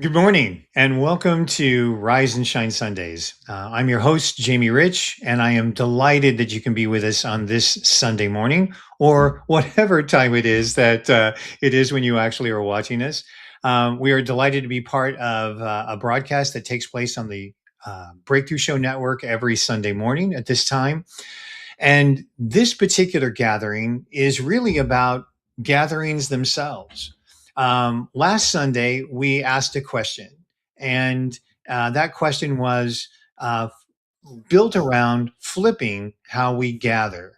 Good morning and welcome to Rise and Shine Sundays. I'm your host, Jamie Rich, and I am delighted that you can be with us on this Sunday morning or whatever time it is that it is when you actually are watching us. We are delighted to be part of a broadcast that takes place on the Breakthrough Show Network every Sunday morning at this time. And this particular gathering is really about gatherings themselves. Last Sunday, we asked a question, and that question was built around flipping how we gather.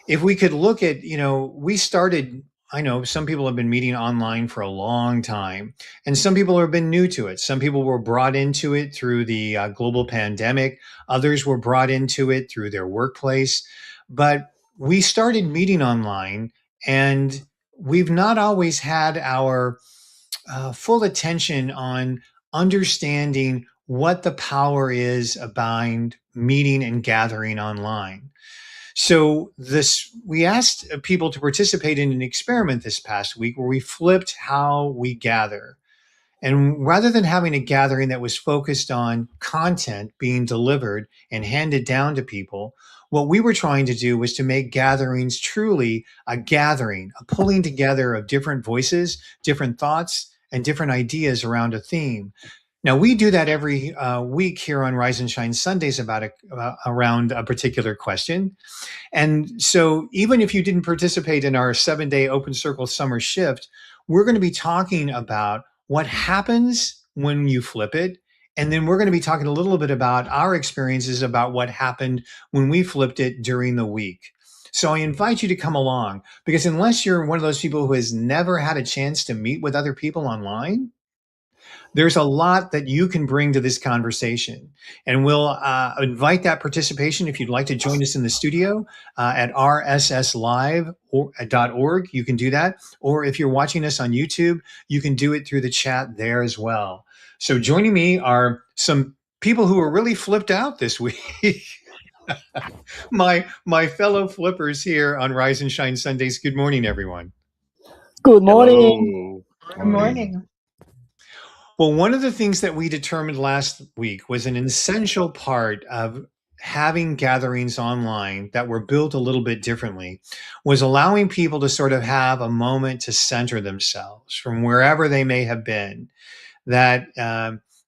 If we could look at, we started, I know some people have been meeting online for a long time, and some people have been new to it. Some people were brought into it through the global pandemic, others were brought into it through their workplace. But we started meeting online, and we've not always had our full attention on understanding what the power is behind meeting and gathering online. So this we asked people to participate in an experiment this past week where we flipped how we gather. And rather than having a gathering that was focused on content being delivered and handed down to people, what we were trying to do was to make gatherings truly a gathering, a pulling together of different voices, different thoughts, and different ideas around a theme. Now we do that every week here on Rise and Shine Sundays around a particular question. And so, even if you didn't participate in our 7 day open circle summer shift, we're going to be talking about what happens when you flip it. And then we're going to be talking a little bit about our experiences about what happened when we flipped it during the week. So I invite you to come along because unless you're one of those people who has never had a chance to meet with other people online, there's a lot that you can bring to this conversation. And we'll invite that participation if you'd like to join us in the studio at rsslive.org. You can do that. Or if you're watching us on YouTube, you can do it through the chat there as well. So joining me are some people who are really flipped out this week. my fellow flippers here on Rise and Shine Sundays. Good morning, everyone. Good morning. Hello. Good morning. Well, one of the things that we determined last week was an essential part of having gatherings online that were built a little bit differently was allowing people to sort of have a moment to center themselves from wherever they may have been. That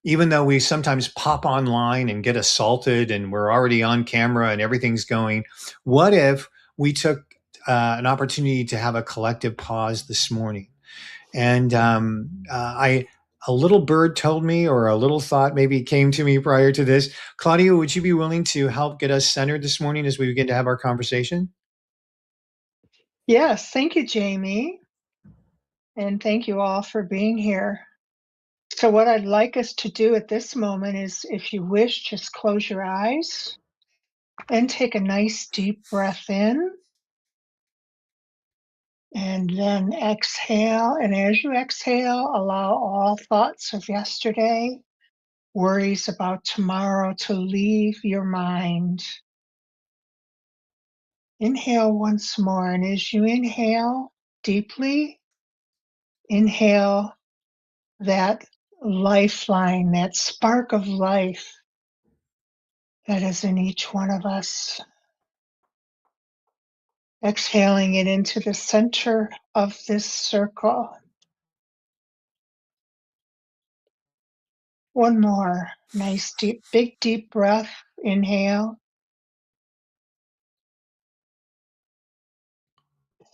even though we sometimes pop online and get assaulted and we're already on camera and everything's going, what if we took an opportunity to have a collective pause this morning? And a little bird told me, or a little thought maybe came to me prior to this. Claudia, would you be willing to help get us centered this morning as we begin to have our conversation? Yes, thank you, Jamie. And thank you all for being here. So, what I'd like us to do at this moment is, if you wish, just close your eyes and take a nice deep breath in. And then exhale. And as you exhale, allow all thoughts of yesterday, worries about tomorrow to leave your mind. Inhale once more. And as you inhale deeply, inhale that lifeline, that spark of life that is in each one of us. Exhaling it into the center of this circle. One more nice, deep, big, deep breath. Inhale.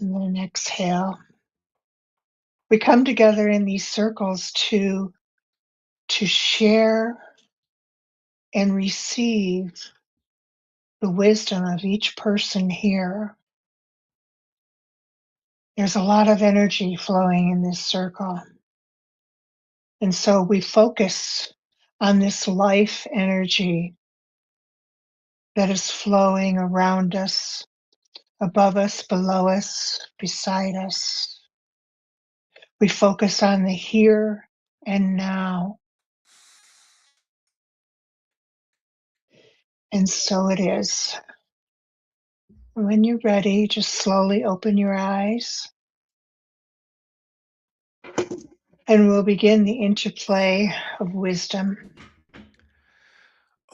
And then exhale. We come together in these circles to share and receive the wisdom of each person here. There's a lot of energy flowing in this circle. And so we focus on this life energy that is flowing around us, above us, below us, beside us. We focus on the here and now. And so it is. When you're ready, just slowly open your eyes. And we'll begin the interplay of wisdom.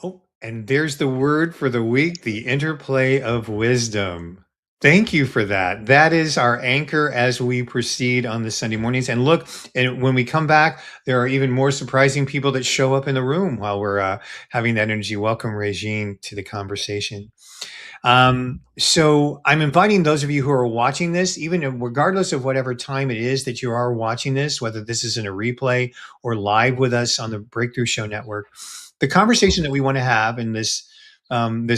Oh, and there's the word for the week, the interplay of wisdom. Thank you for that. That is our anchor as we proceed on the Sunday mornings. And look, and when we come back, there are even more surprising people that show up in the room while we're having that energy. Welcome, Regine, to the conversation. So I'm inviting those of you who are watching this, even regardless of whatever time it is that you are watching this, whether this is in a replay or live with us on the Breakthrough Show Network, the conversation that we want to have in this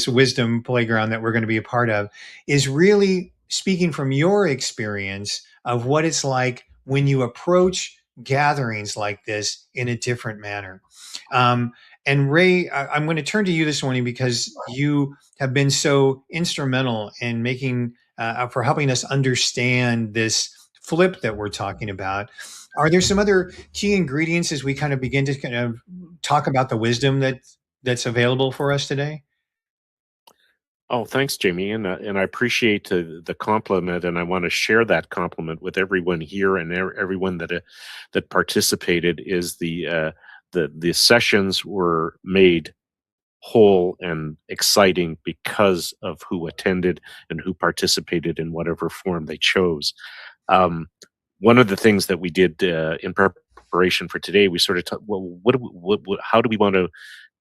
wisdom playground that we're going to be a part of is really speaking from your experience of what it's like when you approach gatherings like this in a different manner. And Ray, I'm going to turn to you this morning because you have been so instrumental in for helping us understand this flip that we're talking about. Are there some other key ingredients as we kind of begin to kind of talk about the wisdom that's available for us today? Oh, thanks, Jamie, and I appreciate the compliment, and I want to share that compliment with everyone here and everyone that participated. Is the sessions were made whole and exciting because of who attended and who participated in whatever form they chose. Um, One of the things that we did in preparation for today, we sort of well, how do we want to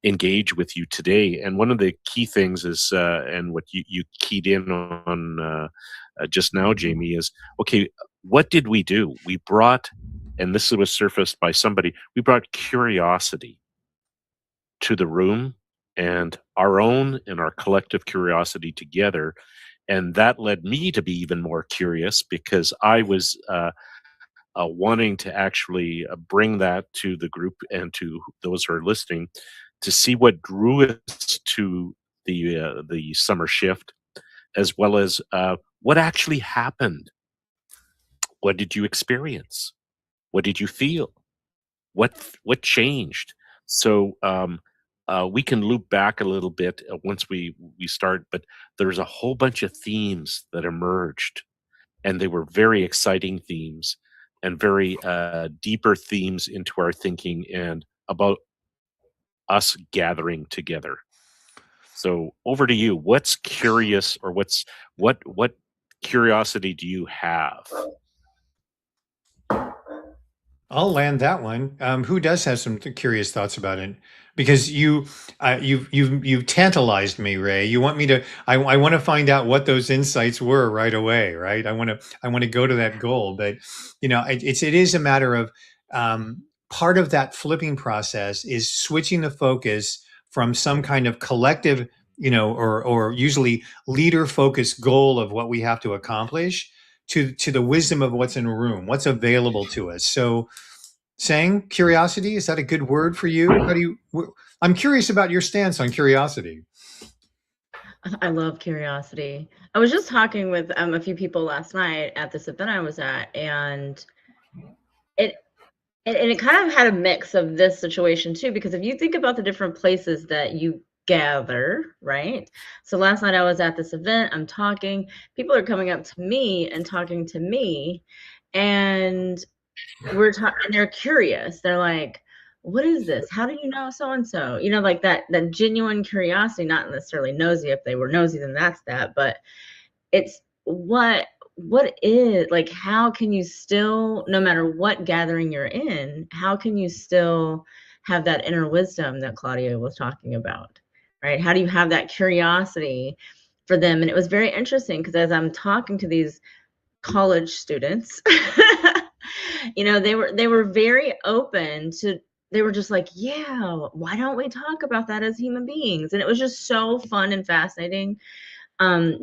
engage with you today? And one of the key things is, and what you keyed in on just now, Jamie, is okay. What did we do? We brought, and this was surfaced by somebody. We brought curiosity to the room, and our own and our collective curiosity together. And that led me to be even more curious because I was wanting to actually bring that to the group and to those who are listening to see what drew us to the summer shift, as well as what actually happened. What did you experience? What did you feel? What changed? So we can loop back a little bit once we start, but there's a whole bunch of themes that emerged, and they were very exciting themes and very deeper themes into our thinking and about us gathering together. So over to you. What's curious, or what curiosity do you have? I'll land that one. Who does have some curious thoughts about it? Because you've tantalized me, Ray. You want me to? I want to find out what those insights were right away, right? I want to go to that goal, but it is a matter of part of that flipping process is switching the focus from some kind of collective, or usually leader focused goal of what we have to accomplish to the wisdom of what's in a room, what's available to us. So saying curiosity, is that a good word for you? I'm curious about your stance on curiosity. I love curiosity. I was just talking with a few people last night at this event I was at, and it it kind of had a mix of this situation too, because if you think about the different places that you gather, right? So last night I was at this event, I'm talking, people are coming up to me and talking to me, and we're talking, and they're curious. They're like, "What is this? How do you know so and so?" Like that genuine curiosity, not necessarily nosy. If they were nosy, then that's that. But it's what is, like, how can you still, no matter what gathering you're in, how can you still have that inner wisdom that Claudia was talking about, right? How do you have that curiosity for them? And it was very interesting because as I'm talking to these college students, they were very open to, they were just like, yeah, why don't we talk about that as human beings? And it was just so fun and fascinating,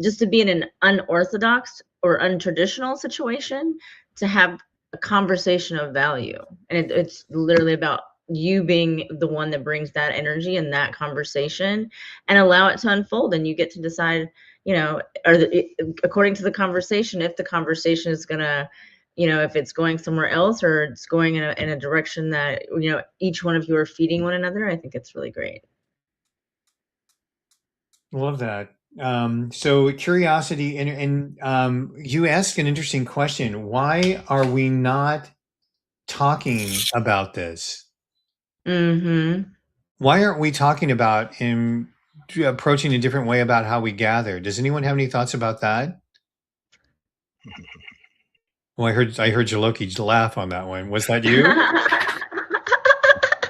just to be in an unorthodox or untraditional situation, to have a conversation of value. And it's literally about you being the one that brings that energy and that conversation and allow it to unfold. And you get to decide, according to the conversation, if the conversation is going to, if it's going somewhere else or it's going in a direction that, each one of you are feeding one another. I think it's really great. Love that. So curiosity, and you asked an interesting question. Why are we not talking about this? Mm-hmm. Why aren't we talking about approaching a different way about how we gather? Does anyone have any thoughts about that? Well, I heard Jaloki laugh on that one. Was that you?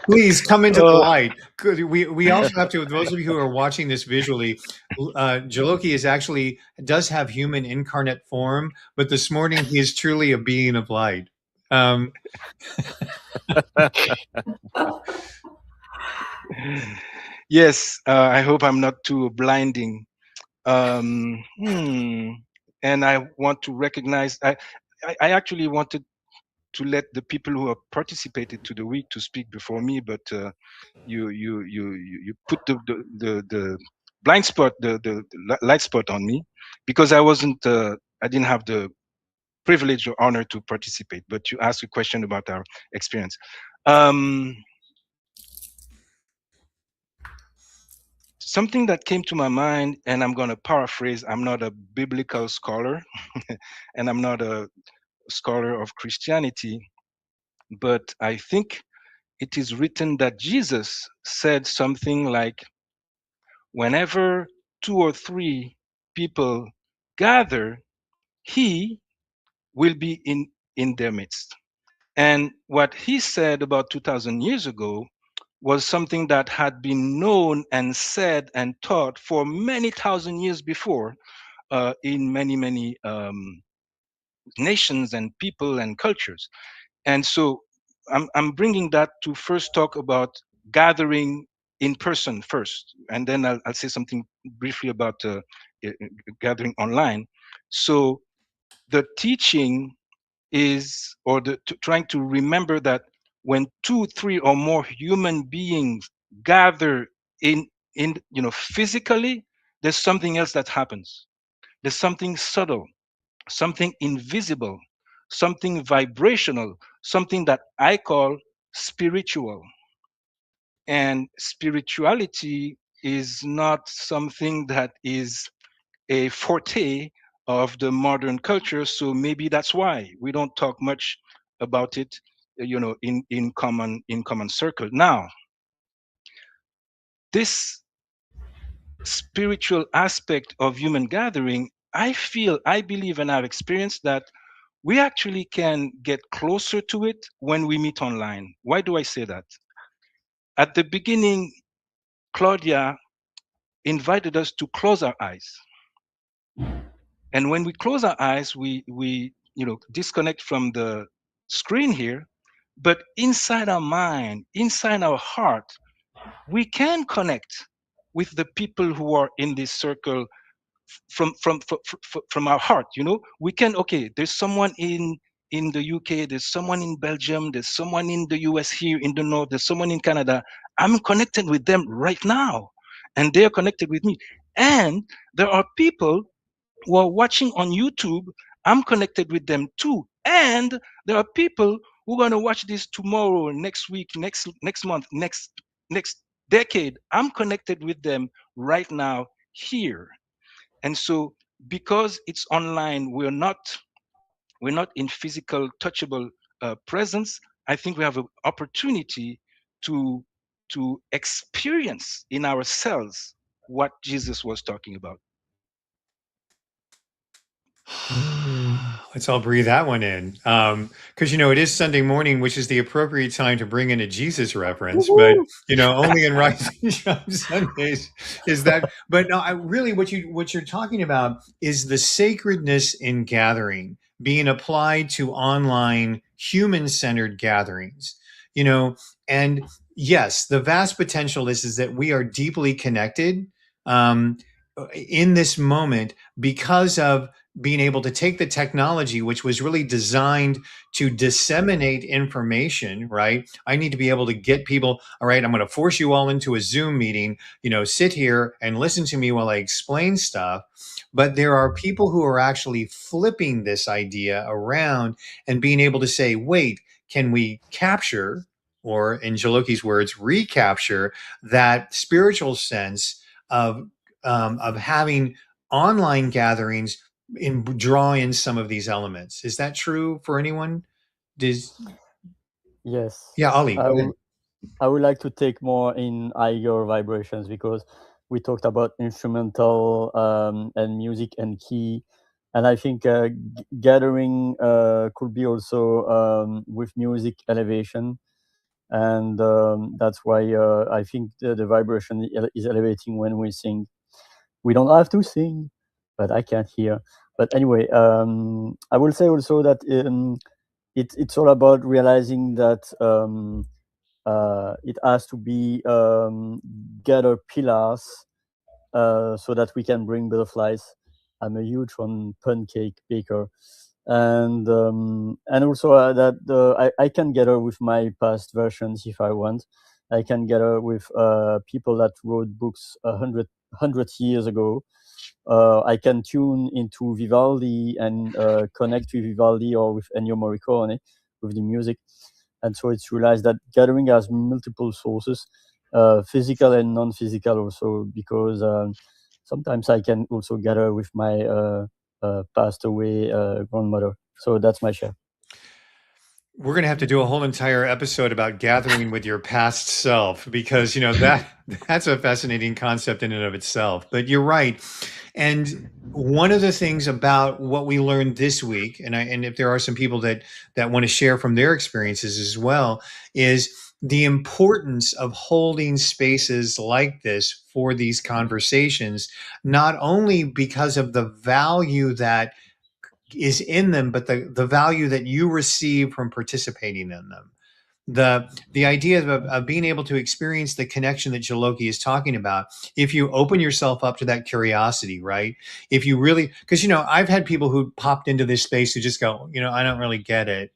Please come into the Oh, light. We also have to, those of you who are watching this visually, Jaloki does have human incarnate form, but this morning he is truly a being of light. yes. I hope I'm not too blinding. And I want to recognize. I actually wanted to let the people who have participated to the week to speak before me, but you put the blind spot, the light spot on me, because I didn't have the privilege or honor to participate. But you asked a question about our experience. Something that came to my mind, and I'm going to paraphrase. I'm not a biblical scholar, and I'm not a scholar of Christianity, but I think it is written that Jesus said something like, whenever 2 or 3 people gather, he will be in their midst. And what he said about 2000 years ago was something that had been known and said and taught for many thousand years before in many nations and people and cultures. And so I'm bringing that to first talk about gathering in person first, and then I'll say something briefly about gathering online. So the teaching is, or trying to remember that when 2, 3, or more human beings gather in physically, there's something else that happens. There's something subtle, something invisible, something vibrational, something that I call spiritual. And spirituality is not something that is a forte of the modern culture. So maybe that's why we don't talk much about it, in common circle. Now, this spiritual aspect of human gathering, I believe, and I've experienced that we actually can get closer to it when we meet online. Why do I say that? At the beginning, Claudia invited us to close our eyes. And when we close our eyes, we disconnect from the screen here, but inside our mind, inside our heart, we can connect with the people who are in this circle from our heart. We can, okay, there's someone in the UK, there's someone in Belgium, there's someone in the US here in the north, there's someone in Canada. I'm connected with them right now, and they're connected with me. And there are people who are watching on YouTube. I'm connected with them too. And there are people who are going to watch this tomorrow, next week, next month, next decade. I'm connected with them right now here. And so because it's online, we're not in physical touchable presence. I think we have an opportunity to experience in ourselves what Jesus was talking about. Let's all breathe that one in. Because, it is Sunday morning, which is the appropriate time to bring in a Jesus reference, but, only in Rising Shine Sundays is that. But no, what you're talking about is the sacredness in gathering being applied to online human-centered gatherings, and yes, the vast potential is that we are deeply connected in this moment because of being able to take the technology, which was really designed to disseminate information, right? I need to be able to get people, all right, I'm going to force you all into a Zoom meeting, sit here and listen to me while I explain stuff. But there are people who are actually flipping this idea around and being able to say, wait, can we capture, or in Jaloki's words, recapture that spiritual sense of having online gatherings draw in some of these elements? Is that true for anyone? Yes. Yeah, Ali, I go ahead. I would like to take more in higher vibrations, because we talked about instrumental and music and key, and I think gathering could be also with music elevation, and that's why I think the vibration is elevating when we sing. We don't have to sing, but I can't hear. But anyway, I will say also that it's all about realizing that it has to be gather pillars so that we can bring butterflies. I'm a huge pancake baker, and also that I can gather with my past versions if I want. I can gather with people that wrote books 100 years ago. I can tune into Vivaldi and connect with Vivaldi or with Ennio Morricone with the music. And so it's realized that gathering has multiple sources, physical and non-physical also, because sometimes I can also gather with my passed away grandmother. So that's my share. We're going to have to do a whole entire episode about gathering with your past self, because that's a fascinating concept in and of itself. But you're right. And one of the things about what we learned this week, and if there are some people that want to share from their experiences as well, is the importance of holding spaces like this for these conversations, not only because of the value that is in them, but the value that you receive from participating in them. The idea of being able to experience the connection that Jaloki is talking about, if you open yourself up to that curiosity, right? If you really, because I've had people who popped into this space who just go, I don't really get it.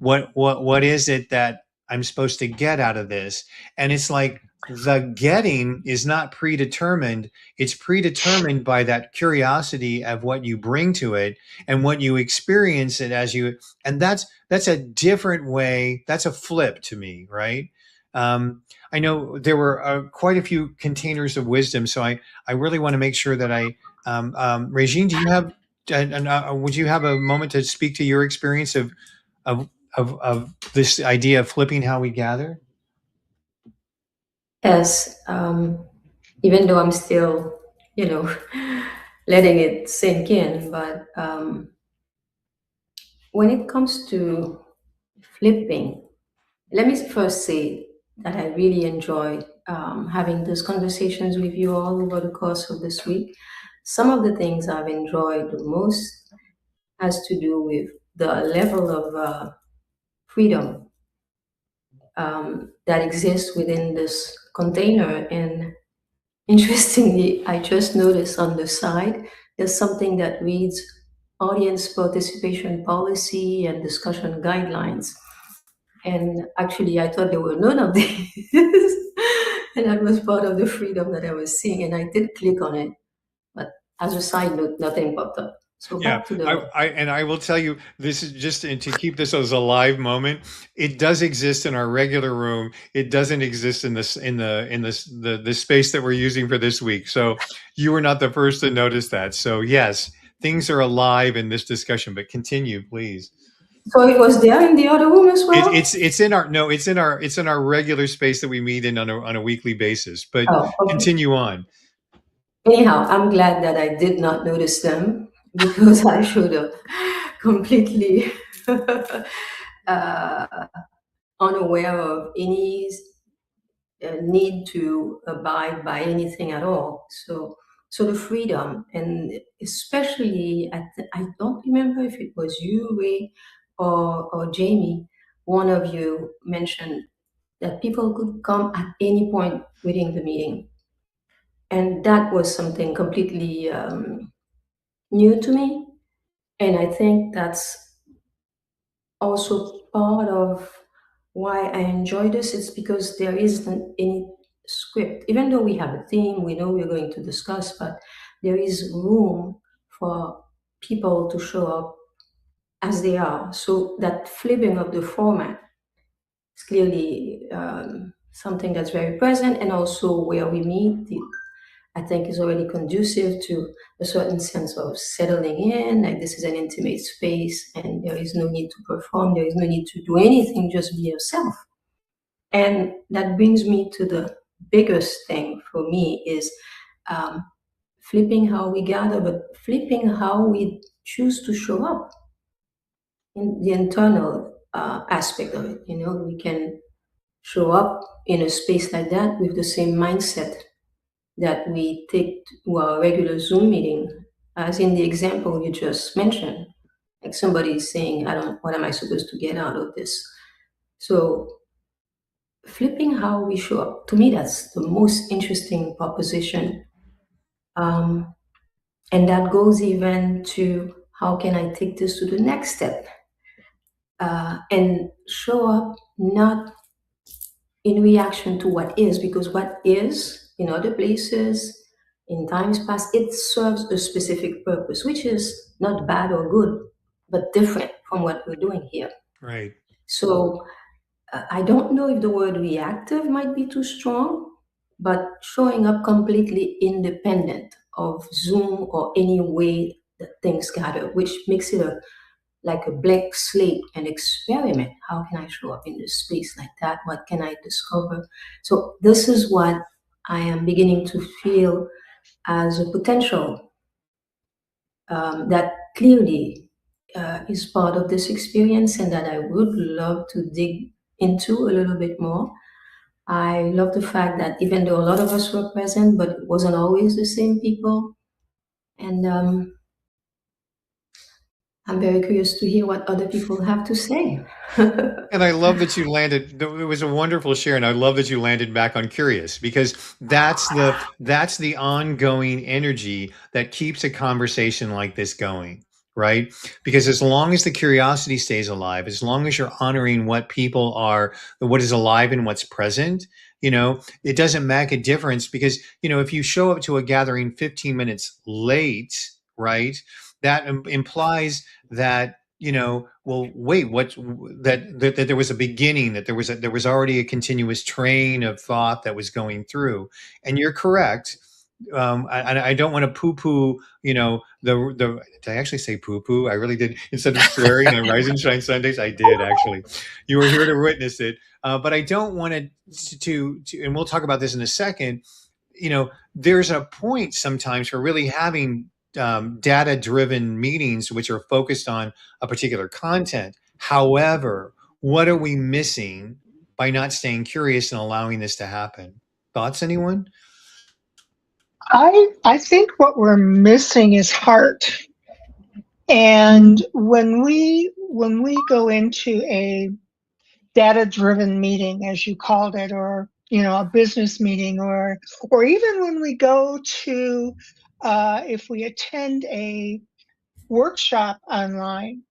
What is it that I'm supposed to get out of this? And it's like, the getting is not predetermined. It's predetermined by that curiosity of what you bring to it and what you experience it as you, and that's a different way. That's a flip to me, right? I know there were quite a few containers of wisdom, so I really want to make sure that Regine, do you have, would you have a moment to speak to your experience of this idea of flipping how we gather? Yes, even though I'm still, letting it sink in, but when it comes to flipping, let me first say that I really enjoyed having those conversations with you all over the course of this week. Some of the things I've enjoyed the most has to do with the level of freedom that exists within this container. And interestingly, I just noticed on the side, there's something that reads audience participation policy and discussion guidelines. And actually, I thought there were none of these. And that was part of the freedom that I was seeing. And I did click on it. But as a side note, nothing popped up. So back to the. I will tell you, this is just to keep this as a live moment. It does exist in our regular room. It doesn't exist in the space that we're using for this week. So you were not the first to notice that. So yes, things are alive in this discussion. But continue, please. So it was there in the other room as well. It's in our regular space that we meet in on a weekly basis. But okay. Continue on. Anyhow, I'm glad that I did not notice them, because I should have completely unaware of any need to abide by anything at all. So the freedom, and especially I don't remember if it was you, Ray, or Jamie. One of you mentioned that people could come at any point within the meeting. And that was something completely new to me. And I think that's also part of why I enjoy this. It's because there isn't any script. Even though we have a theme, we know we're going to discuss, but there is room for people to show up as they are. So that flipping of the format is clearly something that's very present, and also where we meet I think is already conducive to a certain sense of settling in, like this is an intimate space and there is no need to perform, there is no need to do anything, just be yourself. And that brings me to the biggest thing for me is flipping how we gather, but flipping how we choose to show up in the internal aspect of it. You know, we can show up in a space like that with the same mindset that we take to our regular Zoom meeting, as in the example you just mentioned. Like somebody is saying, what am I supposed to get out of this? So flipping how we show up, to me, that's the most interesting proposition. And that goes even to how can I take this to the next step and show up not in reaction to what is, because what is in other places, in times past, it serves a specific purpose, which is not bad or good, but different from what we're doing here. Right. So I don't know if the word reactive might be too strong, but showing up completely independent of Zoom or any way that things gather, which makes it like a blank slate, an experiment. How can I show up in this space like that? What can I discover? So this is what I am beginning to feel as a potential that clearly is part of this experience and that I would love to dig into a little bit more. I love the fact that even though a lot of us were present, but it wasn't always the same people. And I'm very curious to hear what other people have to say. And I love that you landed. It was a wonderful share, and I love that you landed back on curious, because that's the ongoing energy that keeps a conversation like this going, right? Because as long as the curiosity stays alive, as long as you're honoring what people are, what is alive and what's present, it doesn't make a difference. Because if you show up to a gathering 15 minutes late, right, that implies that well, wait, that there was a beginning, that there was already a continuous train of thought that was going through. And you're correct. I don't want to poo-poo, did I actually say poo-poo? I really did. Instead of swearing on Rise and Shine Sundays, I did actually. You were here to witness it. But I don't want to, and we'll talk about this in a second. There's a point sometimes for really having data-driven meetings which are focused on a particular content. However, what are we missing by not staying curious and allowing this to happen? Thoughts, anyone? I think what we're missing is heart. And when we go into a data-driven meeting, as you called it, or a business meeting, or even when we go to if we attend a workshop online,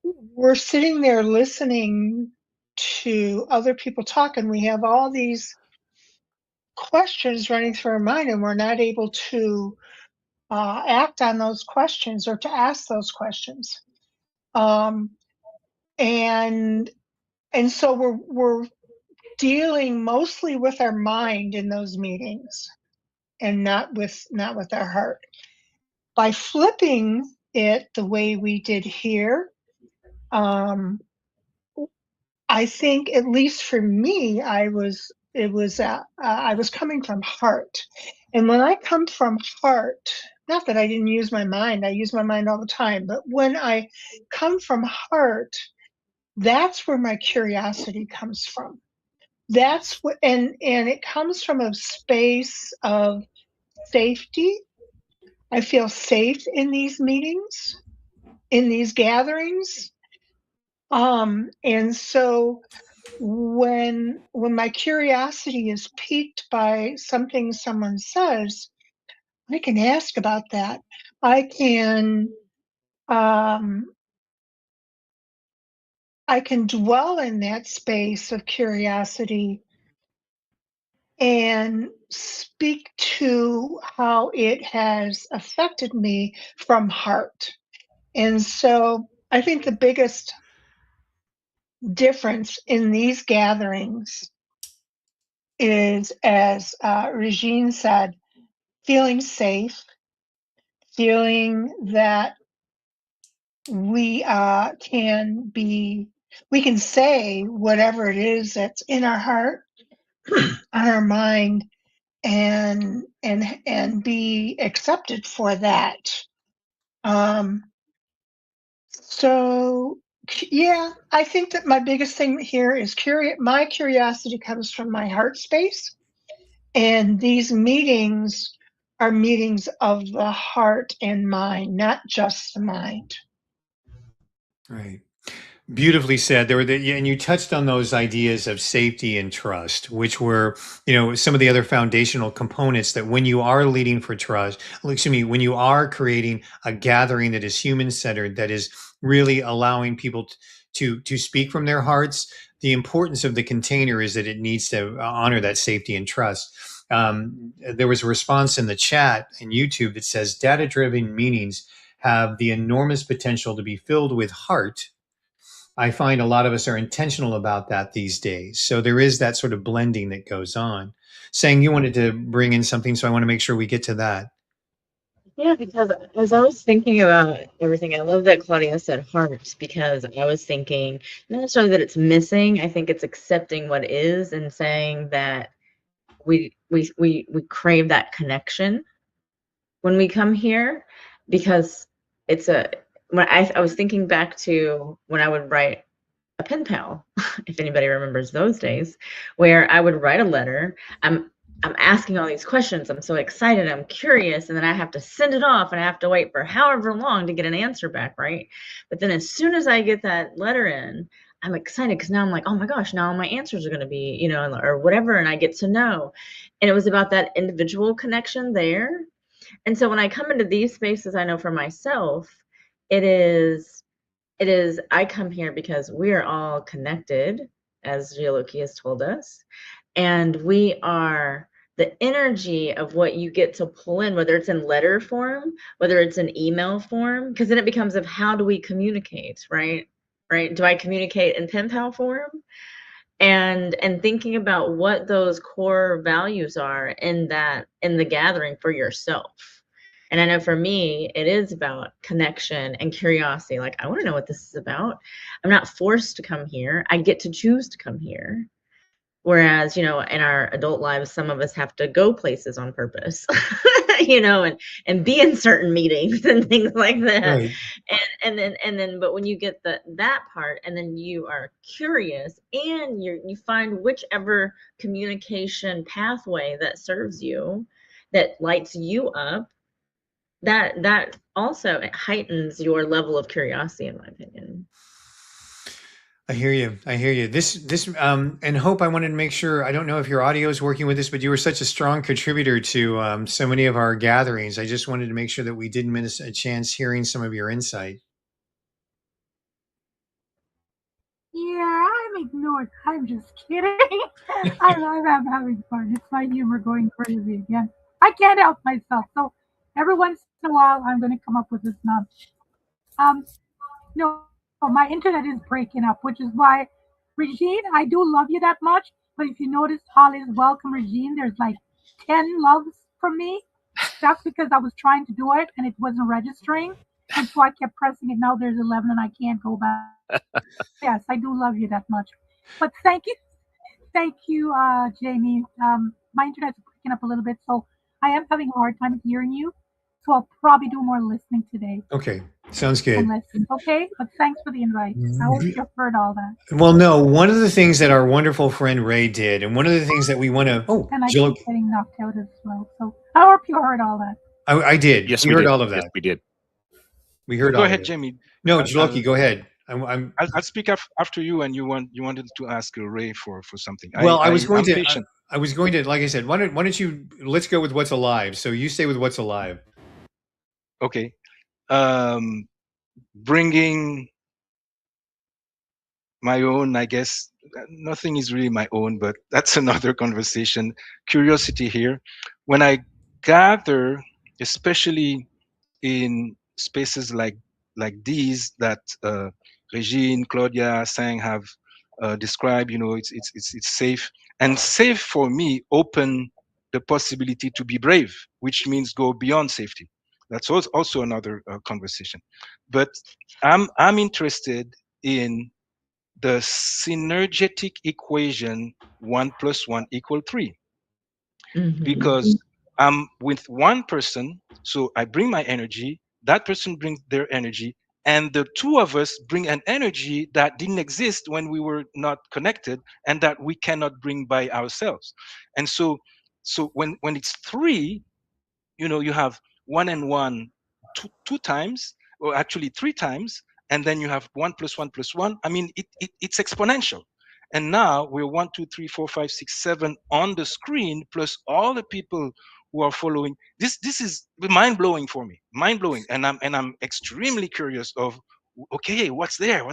we're sitting there listening to other people talk, and we have all these questions running through our mind, and we're not able to act on those questions or to ask those questions. And so we're dealing mostly with our mind in those meetings, and not with our heart. By flipping it the way we did here, I think, at least for me, I was coming from heart. And when I come from heart, not that I didn't use my mind, I use my mind all the time, but when I come from heart, that's where my curiosity comes from. That's what, and it comes from a space of safety. I feel safe in these meetings, in these gatherings. And so when my curiosity is piqued by something someone says, I can ask about that. I can dwell in that space of curiosity and speak to how it has affected me from heart. And so I think the biggest difference in these gatherings is, as Regine said, feeling safe, feeling that we we can say whatever it is that's in our heart, on our mind, and be accepted for that. So yeah, I think that my biggest thing here is my curiosity comes from my heart space, and these meetings are meetings of the heart and mind, not just the mind. Right. Beautifully said. There were yeah, and you touched on those ideas of safety and trust, which were, some of the other foundational components that when you are leading for trust, excuse me, when you are creating a gathering that is human centered, that is really allowing people to speak from their hearts, the importance of the container is that it needs to honor that safety and trust. There was a response in the chat in YouTube that says data driven meetings have the enormous potential to be filled with heart. I find a lot of us are intentional about that these days. So there is that sort of blending that goes on. Saying you wanted to bring in something, so I want to make sure we get to that. Yeah, because as I was thinking about everything, I love that Claudia said heart, because I was thinking not necessarily that it's missing. I think it's accepting what is and saying that we crave that connection when we come here, because it's when I was thinking back to when I would write a pen pal, if anybody remembers those days, where I would write a letter. I'm asking all these questions. I'm so excited. I'm curious. And then I have to send it off and I have to wait for however long to get an answer back, right? But then as soon as I get that letter in, I'm excited because now I'm like, oh my gosh, now my answers are going to be, or whatever. And I get to know. And it was about that individual connection there. And so when I come into these spaces, I know for myself, it is I come here because we are all connected, as Jayaloki has told us, and we are the energy of what you get to pull in, whether it's in letter form, whether it's in email form, because then it becomes of how do we communicate, right? Do I communicate in pen pal form? And thinking about what those core values are in the gathering for yourself. And I know for me, it is about connection and curiosity. Like, I want to know what this is about. I'm not forced to come here. I get to choose to come here. Whereas, in our adult lives, some of us have to go places on purpose, and be in certain meetings and things like that. Right. And then, but when you get that part, and then you are curious and you find whichever communication pathway that serves you, that lights you up, that also heightens your level of curiosity, in my opinion. I hear you. I hear you. And Hope, I wanted to make sure, I don't know if your audio is working with this, but you were such a strong contributor to so many of our gatherings. I just wanted to make sure that we didn't miss a chance hearing some of your insight. Yeah, I'm ignored. I'm just kidding. I'm having fun. It's my humor going crazy again. I can't help myself. So every once in a while, I'm going to come up with this nonsense. No, my internet is breaking up, which is why, Regine, I do love you that much. But if you notice Holly's welcome, Regine, there's like 10 loves from me. That's because I was trying to do it and it wasn't registering. And so I kept pressing it. Now there's 11 and I can't go back. Yes, I do love you that much. But thank you, Jamie. My internet's breaking up a little bit, so I am having a hard time hearing you. So I'll probably do more listening today. Okay, sounds good. Okay, but thanks for the invite. I hope you've heard all that. Well, no, one of the things that our wonderful friend Ray did, and one of the things that we want to, and I keep getting knocked out as well. So I hope you heard all that. I did. Yes, we heard all of that. Yes, we did. We heard. Go ahead, Jamie. No, Jaloki, go ahead. I'll speak after you, and you wanted to ask Ray for something. Well, I was going to, like I said, why don't you, let's go with what's alive. So you stay with what's alive. Okay. Bringing my own, I guess, nothing is really my own, but that's another conversation. Curiosity here. When I gather, especially in spaces like these that Regine, Claudia, Sang have described, it's safe. And safe for me, open the possibility to be brave, which means go beyond safety. That's also another conversation. But I'm interested in the synergetic equation 1 + 1 = 3, because I'm with one person, so I bring my energy, that person brings their energy, and the two of us bring an energy that didn't exist when we were not connected and that we cannot bring by ourselves. And so when it's 3, you have 1 and 1 two times, or actually 3 times, and then you have 1 + 1 + 1. I mean, it's exponential. And now we're 1, 2, 3, 4, 5, 6, 7 on the screen, plus all the people who are following. This is mind blowing for me, mind blowing, and I'm extremely curious of, okay, what's there?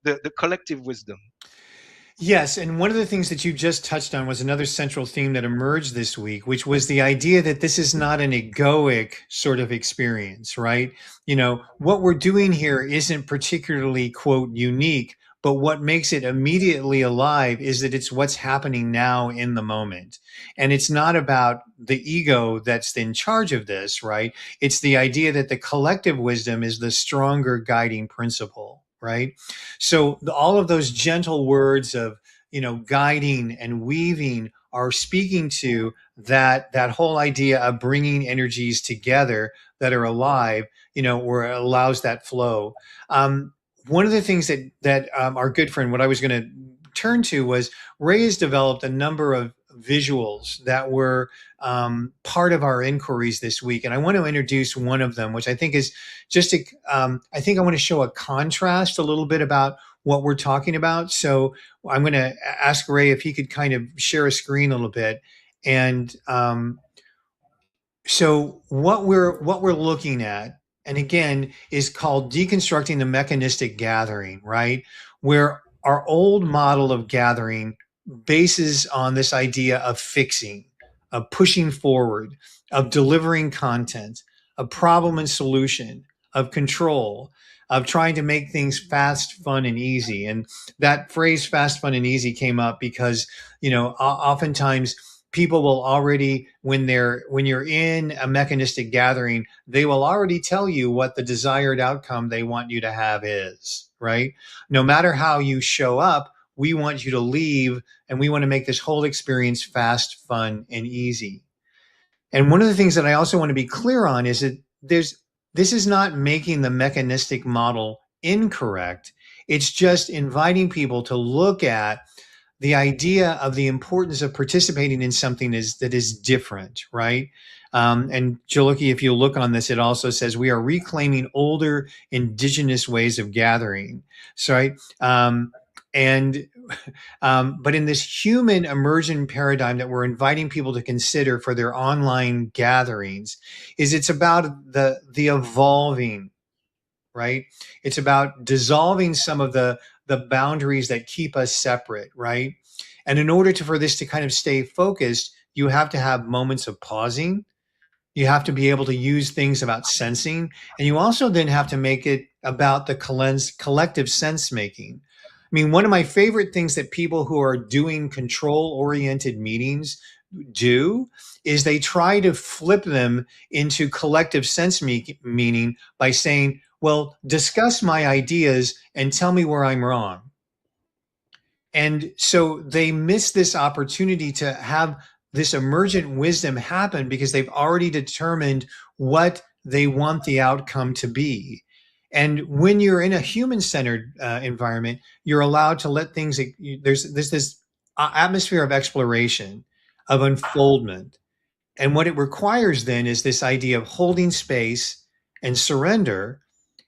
the collective wisdom. Yes, and one of the things that you just touched on was another central theme that emerged this week, which was the idea that this is not an egoic sort of experience, right? What we're doing here isn't particularly, quote, unique, but what makes it immediately alive is that it's what's happening now in the moment. And it's not about the ego that's in charge of this, right? It's the idea that the collective wisdom is the stronger guiding principle, right? So all of those gentle words of, guiding and weaving are speaking to that whole idea of bringing energies together that are alive, where it allows that flow. One of the things that our good friend, what I was going to turn to, was Ray has developed a number of visuals that were part of our inquiries this week. And I want to introduce one of them, which I think is just, I think I want to show a contrast a little bit about what we're talking about. So I'm going to ask Ray if he could kind of share a screen a little bit. And so what we're looking at, and again, is called deconstructing the mechanistic gathering, right? Where our old model of gathering bases on this idea of fixing, of pushing forward, of delivering content, of problem and solution, of control, of trying to make things fast, fun, and easy. And that phrase fast, fun, and easy came up because, oftentimes people will already, when you're in a mechanistic gathering, they will already tell you what the desired outcome they want you to have is, right? No matter how you show up, we want you to leave, and we want to make this whole experience fast, fun, and easy. And one of the things that I also want to be clear on is that this is not making the mechanistic model incorrect. It's just inviting people to look at the idea of the importance of participating in something that is different, right? And Jaloki, if you look on this, it also says we are reclaiming older indigenous ways of gathering. So, right? But in this human immersion paradigm that we're inviting people to consider for their online gatherings, it's about the evolving, right? It's about dissolving some of the boundaries that keep us separate, right? And in order for this to kind of stay focused, you have to have moments of pausing. You have to be able to use things about sensing. And you also then have to make it about the collective sense making. I mean, one of my favorite things that people who are doing control-oriented meetings do is they try to flip them into collective sense meaning by saying, well, discuss my ideas and tell me where I'm wrong. And so they miss this opportunity to have this emergent wisdom happen because they've already determined what they want the outcome to be. And when you're in a human-centered environment, you're allowed to let things, there's this atmosphere of exploration, of unfoldment. And what it requires then is this idea of holding space and surrender,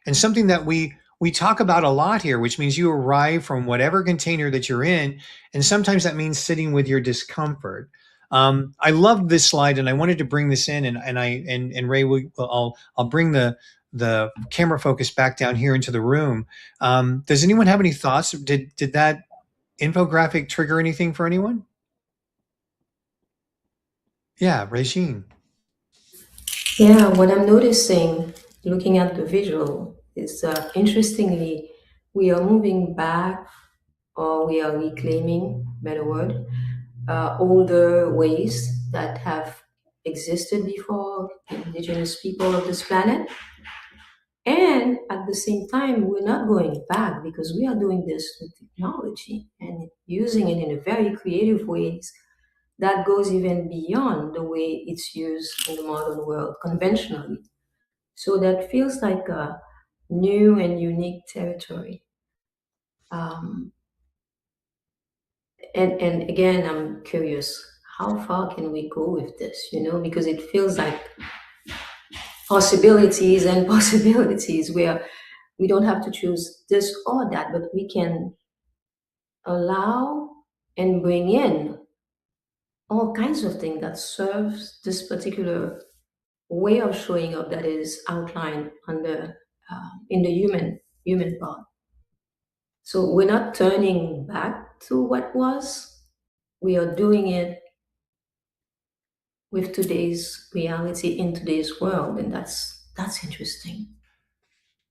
and something that we talk about a lot here, which means you arrive from whatever container that you're in. And sometimes that means sitting with your discomfort. I love this slide, and I wanted to bring this in, and Ray, I'll bring the camera focus back down here into the room. Does anyone have any thoughts? Did that infographic trigger anything for anyone? Yeah, Regine. Yeah, what I'm noticing, looking at the visual, is interestingly, we are moving back, or we are reclaiming, better word, older ways that have existed before indigenous people of this planet. And at the same time, we're not going back because we are doing this with technology and using it in a very creative ways that goes even beyond the way it's used in the modern world conventionally. So that feels like a new and unique territory. Um, and again, I'm curious, how far can we go with this? Because it feels like possibilities and possibilities where we don't have to choose this or that, but we can allow and bring in all kinds of things that serves this particular way of showing up that is outlined under in the human part. So we're not turning back to what was. We are doing it with today's reality in today's world, and that's interesting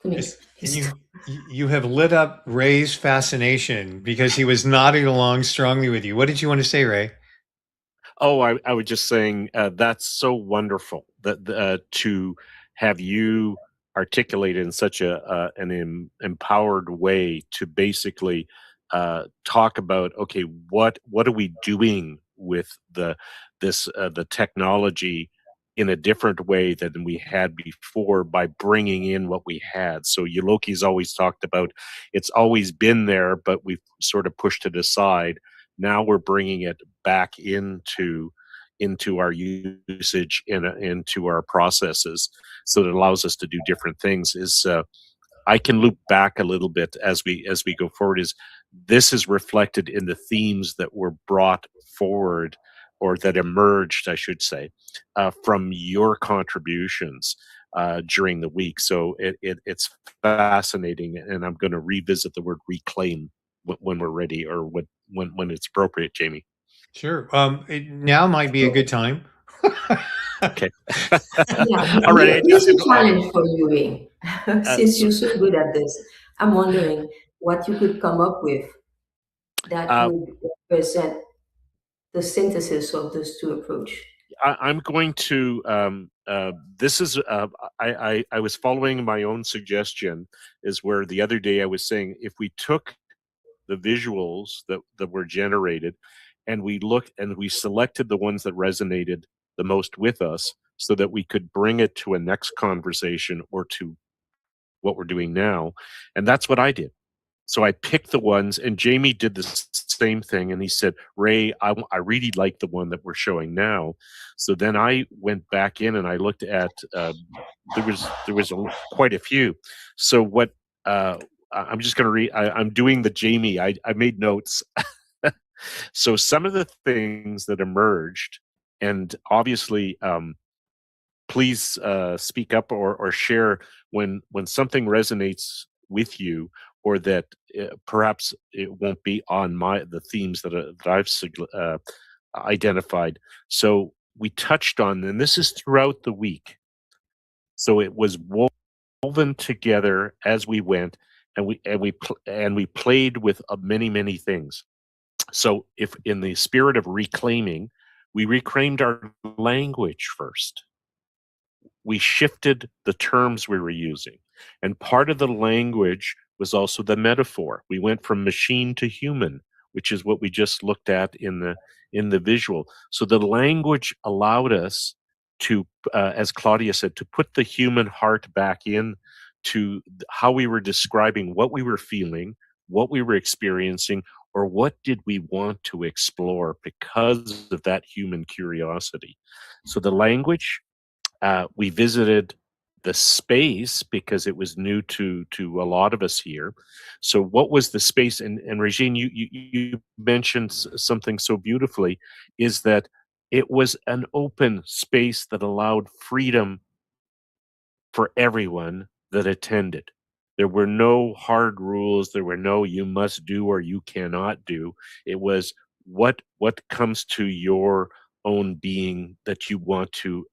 to me. Yes, and you have lit up Ray's fascination because he was nodding along strongly with you. What did you want to say, Ray? Oh, I was just saying that's so wonderful that to have you articulate in such an empowered way to basically talk about, okay, what are we doing with the technology in a different way than we had before by bringing in what we had. So Euloki's always talked about it's always been there, but we've sort of pushed it aside. Now we're bringing it back into our usage into our processes, so that it allows us to do different things. Is I can loop back a little bit as we go forward. Is this is reflected in the themes that were brought forward, or that emerged, I should say, from your contributions during the week. So it's fascinating, and I'm going to revisit the word reclaim when we're ready, or when it's appropriate, Jamie. Sure. Now might be a good time. Okay. Yeah, All right. this is a challenge for you, Ray. Since you're so good at this, I'm wondering what you could come up with that would represent the synthesis of those two approaches. I'm going to. This is. I was following my own suggestion. Is where the other day I was saying, if we took the visuals that were generated, and we looked and we selected the ones that resonated the most with us, so that we could bring it to a next conversation or to what we're doing now, and that's what I did. So I picked the ones, and Jamie did the same thing, and he said, "Ray, I really like the one that we're showing now." So then I went back in and I looked at there was quite a few. So what I'm just going to read. I'm doing the Jamie. I made notes. So some of the things that emerged, and obviously, please speak up or share when something resonates with you, or that perhaps it won't be on the themes that I've identified. So we touched on, and this is throughout the week. So it was woven together as we went, and we played with many things. So if in the spirit of reclaiming, we reclaimed our language first. We shifted the terms we were using. And part of the language was also the metaphor. We went from machine to human, which is what we just looked at in the visual. So the language allowed us to, as Claudia said, to put the human heart back in to how we were describing what we were feeling, what we were experiencing, or what did we want to explore because of that human curiosity. So the language, we visited the space because it was new to a lot of us here. So what was the space? And Regine, you mentioned something so beautifully, is that it was an open space that allowed freedom for everyone that attended. There were no hard rules. There were no you must do or you cannot do. It was what comes to your own being that you want to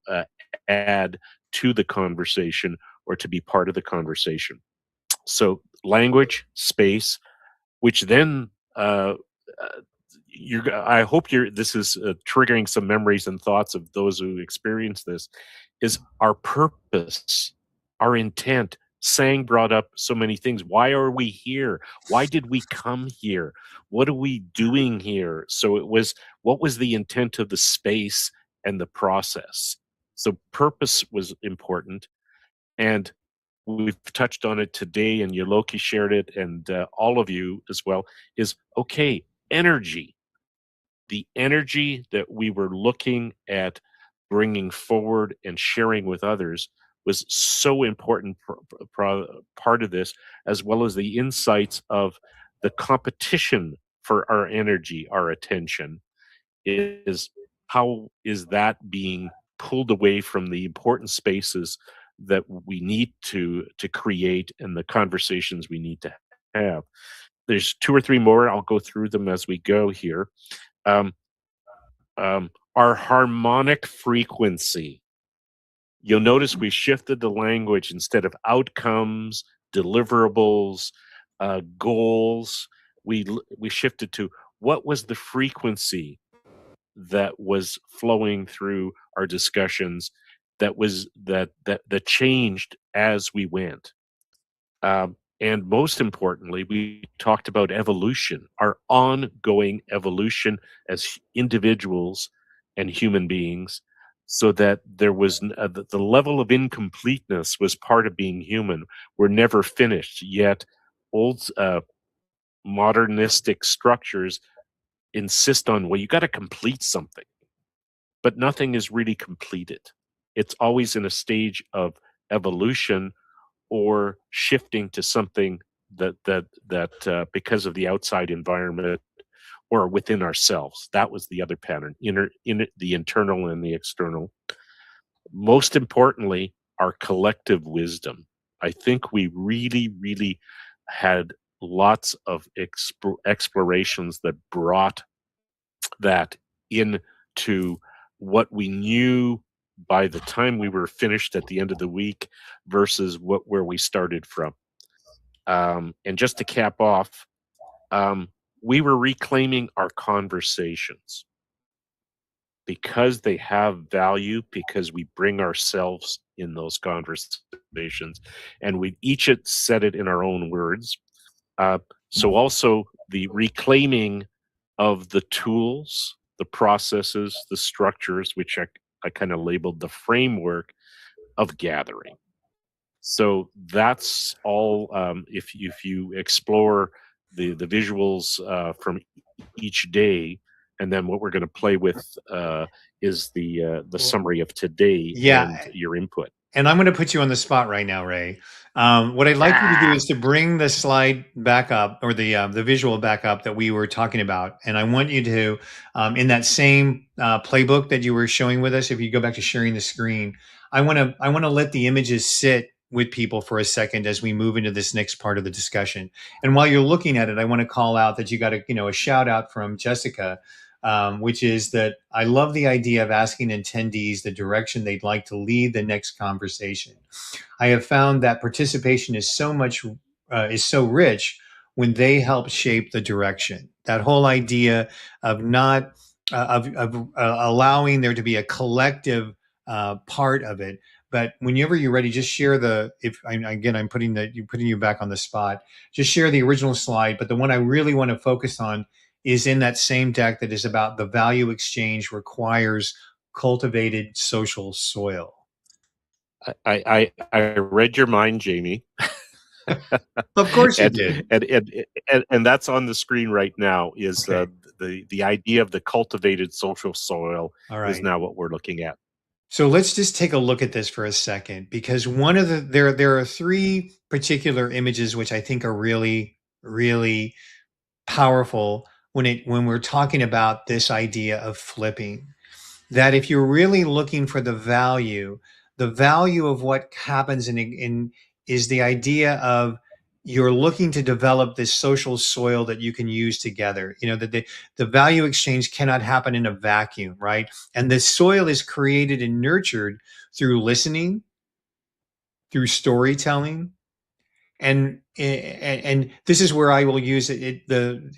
add to the conversation or to be part of the conversation. So language, space, which then I hope this is triggering some memories and thoughts of those who experience this. Is our purpose, our intent. Sang brought up so many things. Why are we here? Why did we come here? What are we doing here? So what was the intent of the space and the process? So purpose was important, and we've touched on it today, and Yoloki shared it, and all of you as well, is okay, energy. The energy that we were looking at bringing forward and sharing with others was so important part of this, as well as the insights of the competition for our energy, our attention, is how is that being pulled away from the important spaces that we need to create and the conversations we need to have. There's 2 or 3 more. I'll go through them as we go here. Our harmonic frequency. You'll notice we shifted the language. Instead of outcomes, deliverables, goals, we shifted to what was the frequency that was flowing through our discussions that changed as we went. And most importantly, we talked about evolution, our ongoing evolution as individuals and human beings, so that there was the level of incompleteness was part of being human. We're never finished, yet old modernistic structures insist on, well, you got to complete something, but nothing is really completed. It's always in a stage of evolution or shifting to something that because of the outside environment or within ourselves. That was the other pattern, the internal and the external. Most importantly, our collective wisdom. I think we really, really had lots of explorations that brought that into what we knew by the time we were finished at the end of the week versus where we started from. And just to cap off, we were reclaiming our conversations because they have value, because we bring ourselves in those conversations, and we each said it in our own words. So also the reclaiming of the tools, the processes, the structures, which I kind of labeled the framework of gathering. So that's all. If you explore the visuals from each day, and then what we're going to play with is the summary of today and your input. And I'm going to put you on the spot right now, Ray. What I'd like you to do is to bring the slide back up, or the visual back up that we were talking about. And I want you to, in that same playbook that you were showing with us, if you go back to sharing the screen, I want to let the images sit with people for a second as we move into this next part of the discussion. And while you're looking at it, I want to call out that you got a shout out from Jessica, which is that I love the idea of asking attendees the direction they'd like to lead the next conversation. I have found that participation is so rich when they help shape the direction. That whole idea of not allowing there to be a collective part of it. But whenever you're ready, just share I'm putting you back on the spot. Just share the original slide, but the one I really want to focus on is in that same deck that is about the value exchange requires cultivated social soil. I read your mind, Jamie. Of course you did. And that's on the screen right now is the idea of the cultivated social soil is now what we're looking at. So let's just take a look at this for a second, because there are 3 particular images which I think are really, really powerful when we're talking about this idea of flipping. That if you're really looking for the value of what happens is the idea of you're looking to develop this social soil that you can use together. That the value exchange cannot happen in a vacuum, right? And the soil is created and nurtured through listening, through storytelling, and this is where I will use it.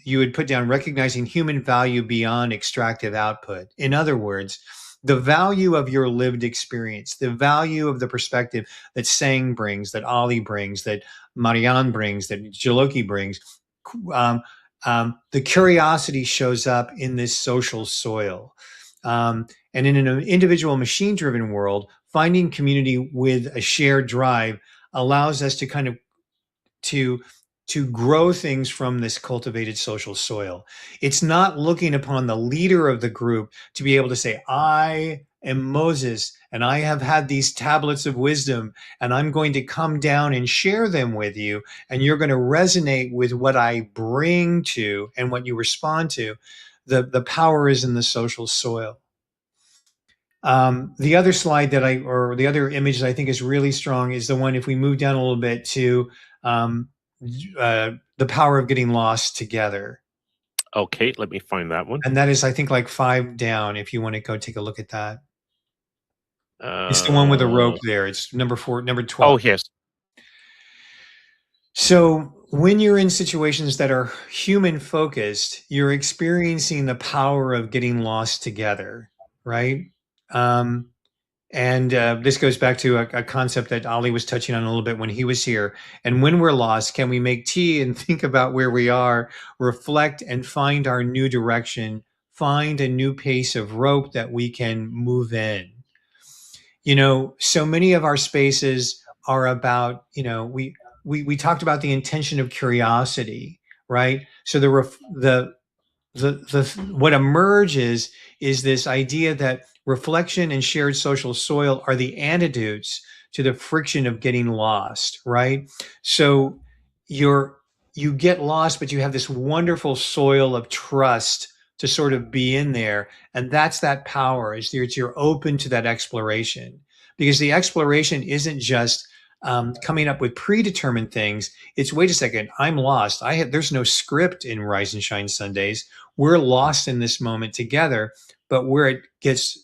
You would put down recognizing human value beyond extractive output. In other words, the value of your lived experience, the value of the perspective that Sang brings, that Ali brings, that Marianne brings, that Jaloki brings. The curiosity shows up in this social soil. And in an individual machine-driven world, finding community with a shared drive allows us to kind of to grow things from this cultivated social soil. It's not looking upon the leader of the group to be able to say, I am Moses and I have had these tablets of wisdom and I'm going to come down and share them with you, and you're going to resonate with what I bring to and what you respond to. The power is in the social soil. The other slide or the other image that I think is really strong is the one, if we move down a little bit to the power of getting lost together. Okay, let me find that one. And that is, I think, like 5 down, if you want to go take a look at that. It's the one with the rope there. It's number 12. Oh, yes. So when you're in situations that are human focused, you're experiencing the power of getting lost together, right? And this goes back to a concept that Ali was touching on a little bit when he was here. And when we're lost, can we make tea and think about where we are, reflect and find our new direction, find a new pace of rope that we can move in? You know, so many of our spaces are about, you know, we talked about the intention of curiosity, right? So what emerges is this idea that reflection and shared social soil are the antidotes to the friction of getting lost, right? So you get lost, but you have this wonderful soil of trust to sort of be in there. And that's that power, is that you're open to that exploration, because the exploration isn't just coming up with predetermined things. It's, wait a second, I'm lost. There's no script in Rise and Shine Sundays. We're lost in this moment together, but where it gets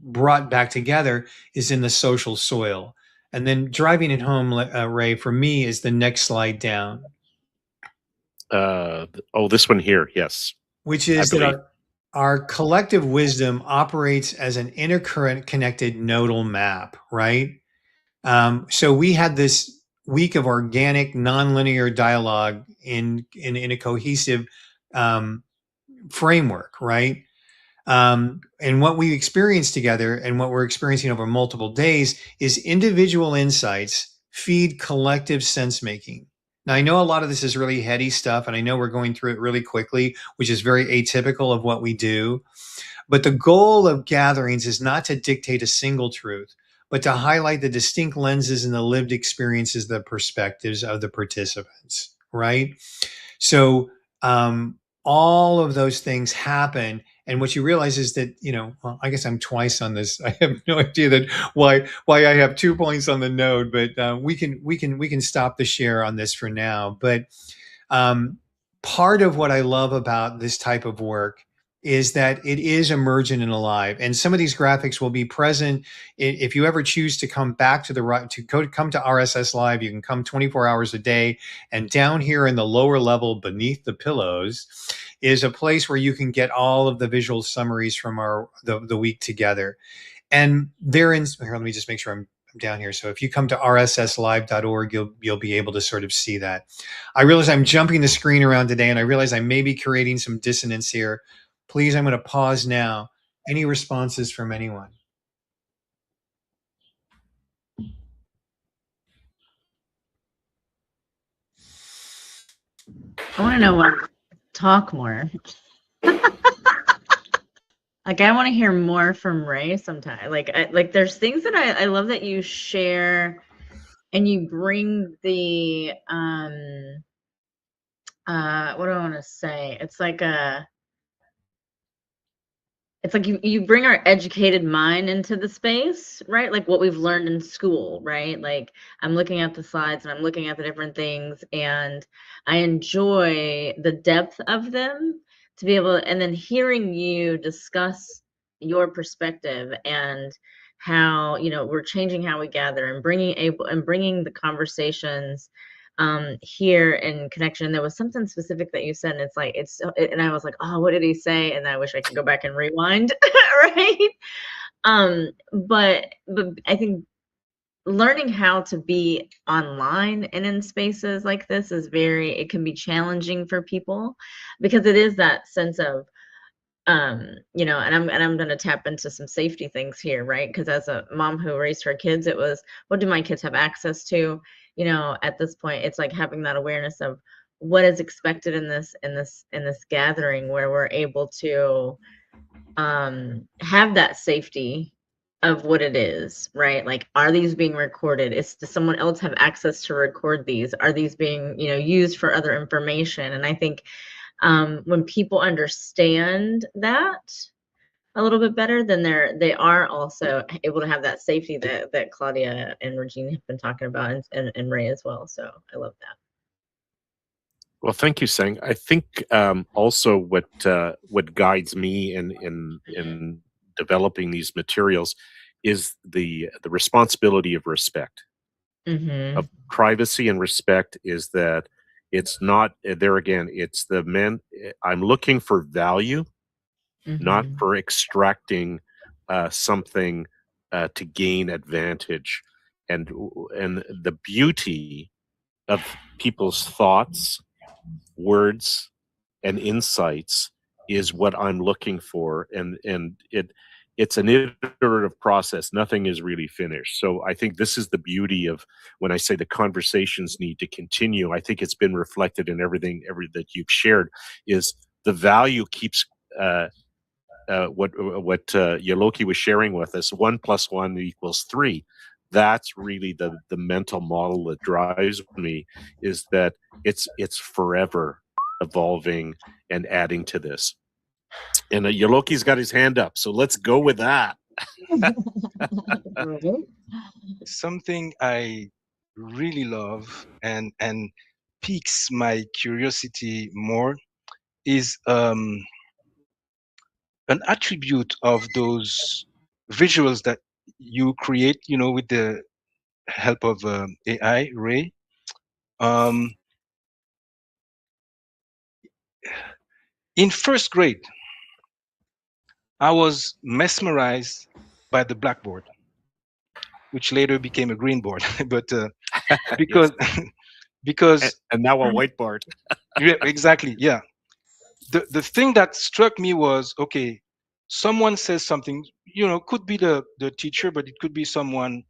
brought back together is in the social soil. And then driving it home, Ray, for me, is the next slide down. This one here, yes. Which is that our collective wisdom operates as an interconnected nodal map, right? So we had this week of organic, nonlinear dialogue in a cohesive framework, right? And what we experienced together and what we're experiencing over multiple days is individual insights feed collective sense making. Now, I know a lot of this is really heady stuff, and I know we're going through it really quickly, which is very atypical of what we do. But the goal of gatherings is not to dictate a single truth, but to highlight the distinct lenses and the lived experiences, the perspectives of the participants, right? So all of those things happen. And what you realize is that, you know, well, I guess I'm twice on this. I have no idea that why I have 2 points on the node, but we can stop the share on this for now. But part of what I love about this type of work is that it is emergent and alive. And some of these graphics will be present. If you ever choose to come back to come to RSS Live, you can come 24 hours a day. And down here in the lower level beneath the pillows is a place where you can get all of the visual summaries from the week together. And here, let me just make sure I'm down here. So if you come to rsslive.org, you'll be able to sort of see that. I realize I'm jumping the screen around today, and I realize I may be creating some dissonance here. Please, I'm going to pause now. Any responses from anyone? I want to know what. Talk more. Like, I want to hear more from Ray sometime. Like there's things that I love that you share, and you bring the what do I want to say? It's like you bring our educated mind into the space, right? Like what we've learned in school, right? Like I'm looking at the slides and I'm looking at the different things, and I enjoy the depth of them to be able, and then hearing you discuss your perspective and how, you know, we're changing how we gather and bringing the conversations here in connection. There was something specific that you said, and it's like and I was like, oh, what did he say? And I wish I could go back and rewind, right? But I think learning how to be online and in spaces like this it can be challenging for people, because it is that sense of and I'm going to tap into some safety things here, right? Because as a mom who raised her kids, it was, what do my kids have access to? At this point, it's like having that awareness of what is expected in this gathering, where we're able to have that safety of what it is, right? Like, are these being recorded? Does someone else have access to record these? Are these being used for other information? And I think when people understand that a little bit better, then they are also able to have that safety that Claudia and Regina have been talking about, and Ray as well. So I love that. Well, thank you, Sang. I think also what guides me in developing these materials is the responsibility of respect, of privacy and respect. Is that it's not there again? It's I'm looking for value, not for extracting something to gain advantage, and the beauty of people's thoughts, words, and insights is what I'm looking for, and it's an iterative process. Nothing is really finished. So I think this is the beauty of when I say the conversations need to continue. I think it's been reflected in everything that you've shared. Is the value keeps what Yoloki was sharing with us, 1 + 1 = 3. That's really the mental model that drives me, is that it's forever evolving and adding to this. And Yoloki's got his hand up, so let's go with that. Something I really love and piques my curiosity more is an attribute of those visuals that you create, with the help of AI, Ray. In first grade, I was mesmerized by the blackboard, which later became a green board, but because and now a whiteboard. Yeah, exactly. Yeah. The thing that struck me was, okay, someone says something, could be the teacher, but it could be someone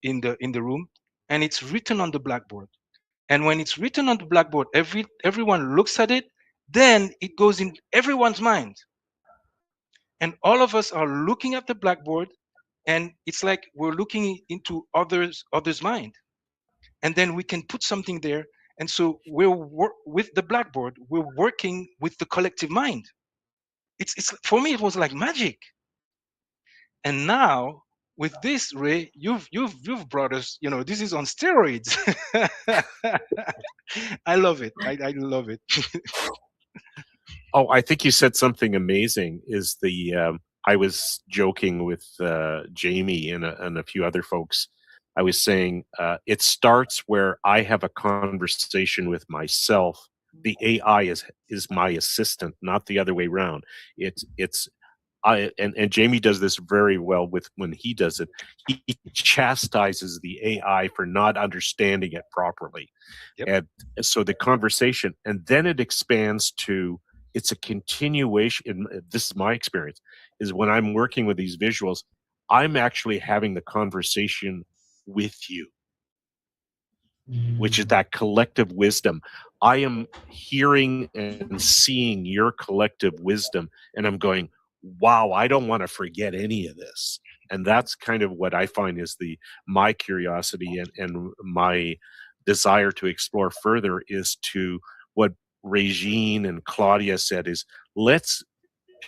in the room, and it's written on the blackboard. And when it's written on the blackboard, everyone looks at it, then it goes in everyone's mind. And all of us are looking at the blackboard, and it's like we're looking into others' mind. And then we can put something there. And so with the blackboard, we're working with the collective mind. It's for me, it was like magic. And now with this, Ray, you've brought us, this is on steroids. I love it. I love it. Oh, I think you said something amazing. Is I was joking with Jamie and a few other folks. I was saying it starts where I have a conversation with myself. The AI is my assistant, not the other way around. And Jamie does this very well when he does it. He chastises the AI for not understanding it properly. Yep. And so the conversation, and then it expands to, it's a continuation. This is my experience, is when I'm working with these visuals, I'm actually having the conversation with you, which is that collective wisdom. I am hearing and seeing your collective wisdom, and I'm going, wow, I don't want to forget any of this. And that's kind of what I find is my curiosity and my desire to explore further, is to what Regine and Claudia said, is let's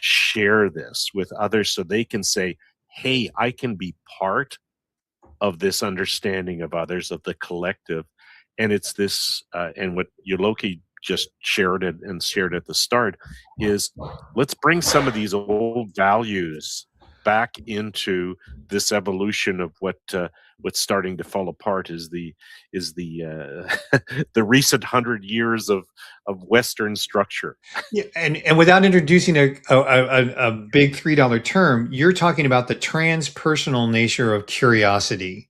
share this with others so they can say, hey, I can be part of this understanding of others, of the collective. And it's this, and what Yoloki just shared and shared at the start, is let's bring some of these old values back into this evolution of what what's starting to fall apart is the the recent 100 years of Western structure. Yeah, and without introducing a big $3 term, you're talking about the transpersonal nature of curiosity.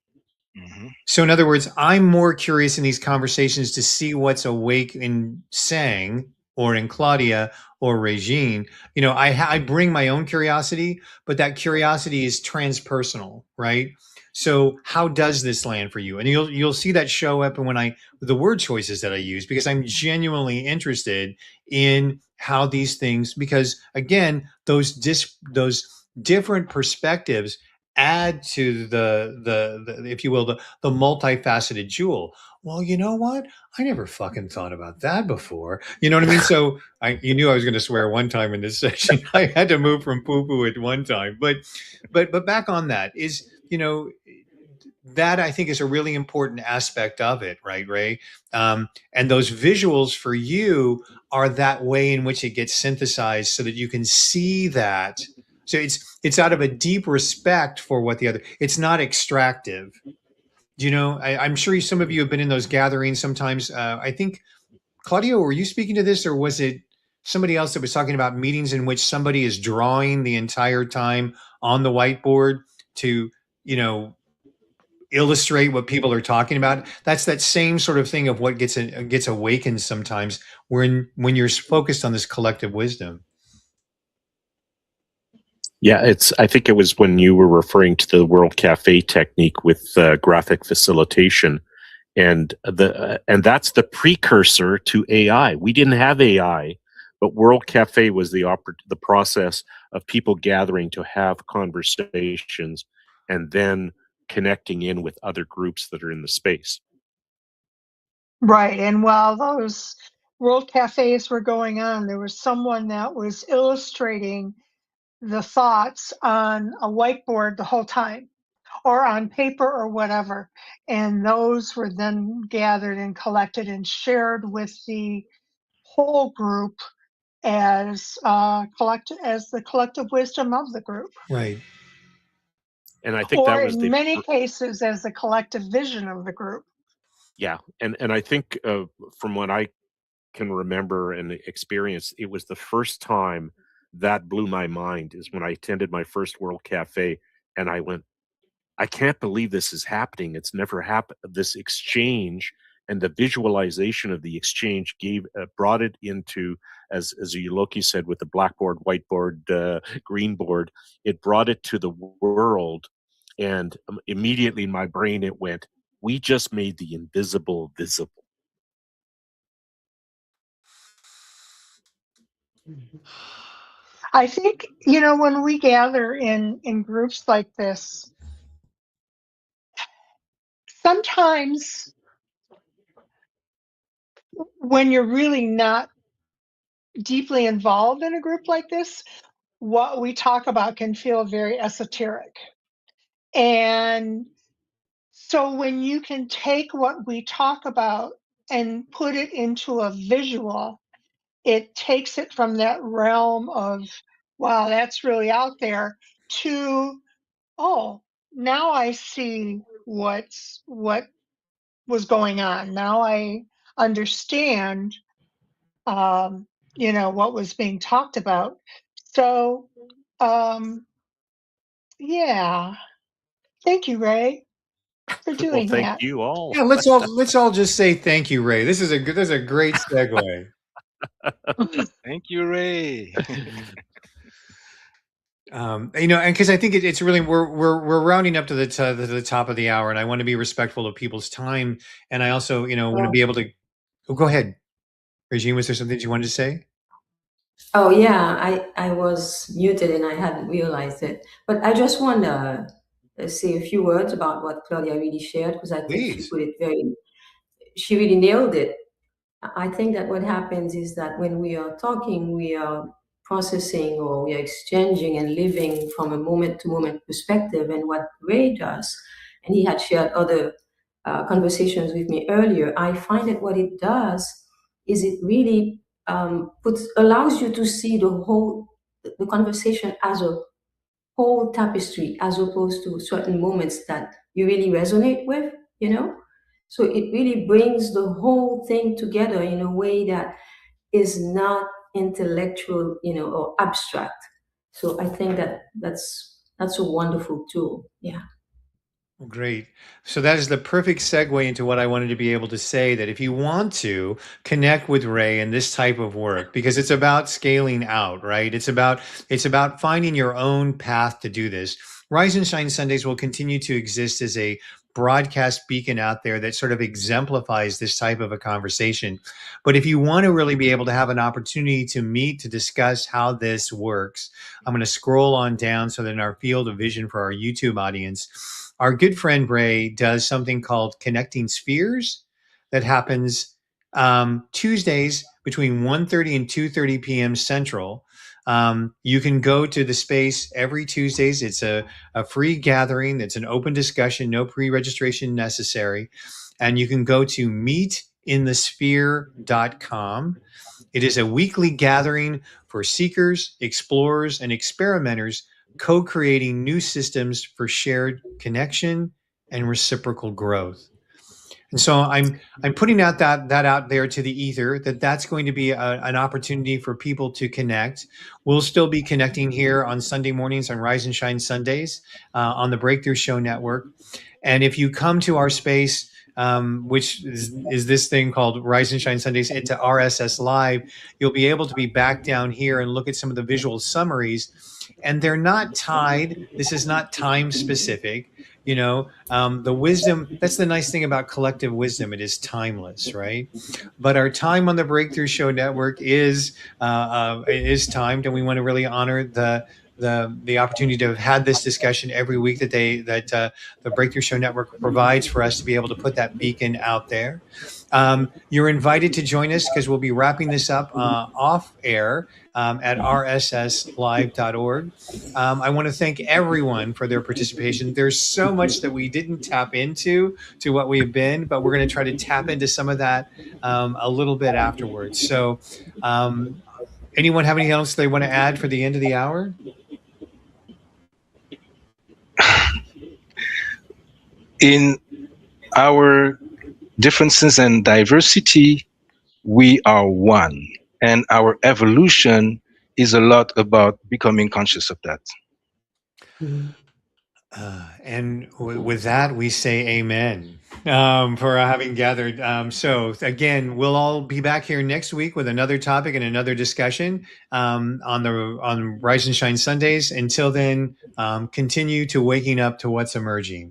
Mhm. So, in other words, I'm more curious in these conversations to see what's awake in Sang or in Claudia or Regine. You know, I bring my own curiosity, but that curiosity is transpersonal, right? So, how does this land for you? And you'll see that show up when the word choices that I use, because I'm genuinely interested in how these things, because again, those different perspectives add to the if you will, the multifaceted jewel. Well, you know what? I never fucking thought about that before. You know what I mean? So you knew I was going to swear one time in this session. I had to move from poo poo at one time, but back on that is, you know, that I think is a really important aspect of it, right, Ray? And those visuals for you are that way in which it gets synthesized so that you can see that. So it's out of a deep respect for what the other. It's not extractive. You know, I'm sure some of you have been in those gatherings sometimes. I think, Claudio, were you speaking to this, or was it somebody else that was talking about meetings in which somebody is drawing the entire time on the whiteboard to, you know, illustrate what people are talking about? That's that same sort of thing of what gets awakened sometimes when you're focused on this collective wisdom. Yeah, I think it was when you were referring to the World Cafe technique with graphic facilitation, and that's the precursor to AI. We didn't have AI, but World Cafe was the process of people gathering to have conversations and then connecting in with other groups that are in the space. Right. And while those World Cafes were going on, there was someone that was illustrating the thoughts on a whiteboard the whole time, or on paper or whatever. And those were then gathered and collected and shared with the whole group as the collective wisdom of the group. Right. And I think Or that was in many cases as the collective vision of the group. Yeah, and I think from what I can remember and experience, it was the first time that blew my mind is when I attended my first World Cafe, and I went, I can't believe this is happening. It's never happened. This exchange and the visualization of the exchange brought it into, as Euloki said, with the blackboard, whiteboard, green board, it brought it to the world. And immediately in my brain, it went, we just made the invisible visible. I think, you know, when we gather in groups like this, sometimes when you're really not deeply involved in a group like this, what we talk about can feel very esoteric. And so when you can take what we talk about and put it into a visual, it takes it from that realm of, wow, that's really out there, to, oh, now I see what was going on. Now I understand, you know, what was being talked about. So, yeah. Thank you, Ray, for Well, doing thank that. you all. Yeah, let's all just say thank you, Ray. This is a great segue. Thank you, Ray. You know, and because I think it's really we're rounding up to the top of the hour, and I want to be respectful of people's time, and I also, you know, want to be able to. Oh, go ahead, Regine. Was there something you wanted to say? Oh yeah, I was muted and I hadn't realized it. But I just want to say a few words about what Claudia really shared, because I think Please. she really nailed it. I think that what happens is that when we are talking, we are processing or we are exchanging and living from a moment to moment perspective. And what Ray does, and he had shared other conversations with me earlier, I find that what it does is it really allows you to see the conversation as a whole tapestry as opposed to certain moments that you really resonate with, you know? So it really brings the whole thing together in a way that is not intellectual, you know, or abstract. So I think that that's a wonderful tool. Yeah. Great. So that is the perfect segue into what I wanted to be able to say, that if you want to connect with Ray in this type of work, because it's about scaling out, right? It's about finding your own path to do this. Rise and Shine Sundays will continue to exist as a broadcast beacon out there that sort of exemplifies this type of a conversation. But if you want to really be able to have an opportunity to meet, to discuss how this works, I'm going to scroll on down so that in our field of vision for our YouTube audience, our good friend Ray does something called Connecting Spheres that happens Tuesdays between 1:30 and 2:30 p.m. Central. You can go to the space every Tuesdays. It's a free gathering. It's an open discussion, no pre-registration necessary. And you can go to meetinthesphere.com. It is a weekly gathering for seekers, explorers, and experimenters co-creating new systems for shared connection and reciprocal growth. And so I'm putting out that out there to the ether, that's going to be an opportunity for people to connect. We'll still be connecting here on Sunday mornings on Rise and Shine Sundays on the Breakthrough Show Network. And if you come to our space, which is this thing called Rise and Shine Sundays into RSS Live, you'll be able to be back down here and look at some of the visual summaries. And they're not tied. This is not time specific. You know, the wisdom, that's the nice thing about collective wisdom. It is timeless, right? But our time on the Breakthrough Show Network is timed, and we want to really honor the opportunity to have had this discussion every week that the Breakthrough Show Network provides for us to be able to put that beacon out there. You're invited to join us because we'll be wrapping this up off air at rsslive.org. I want to thank everyone for their participation. There's so much that we didn't tap into to what we have been, but we're going to try to tap into some of that a little bit afterwards. So anyone have anything else they want to add for the end of the hour? In our differences and diversity, we are one. And our evolution is a lot about becoming conscious of that. And with that, we say amen for having gathered. So again, we'll all be back here next week with another topic and another discussion on Rise and Shine Sundays. Until then, continue to waking up to what's emerging.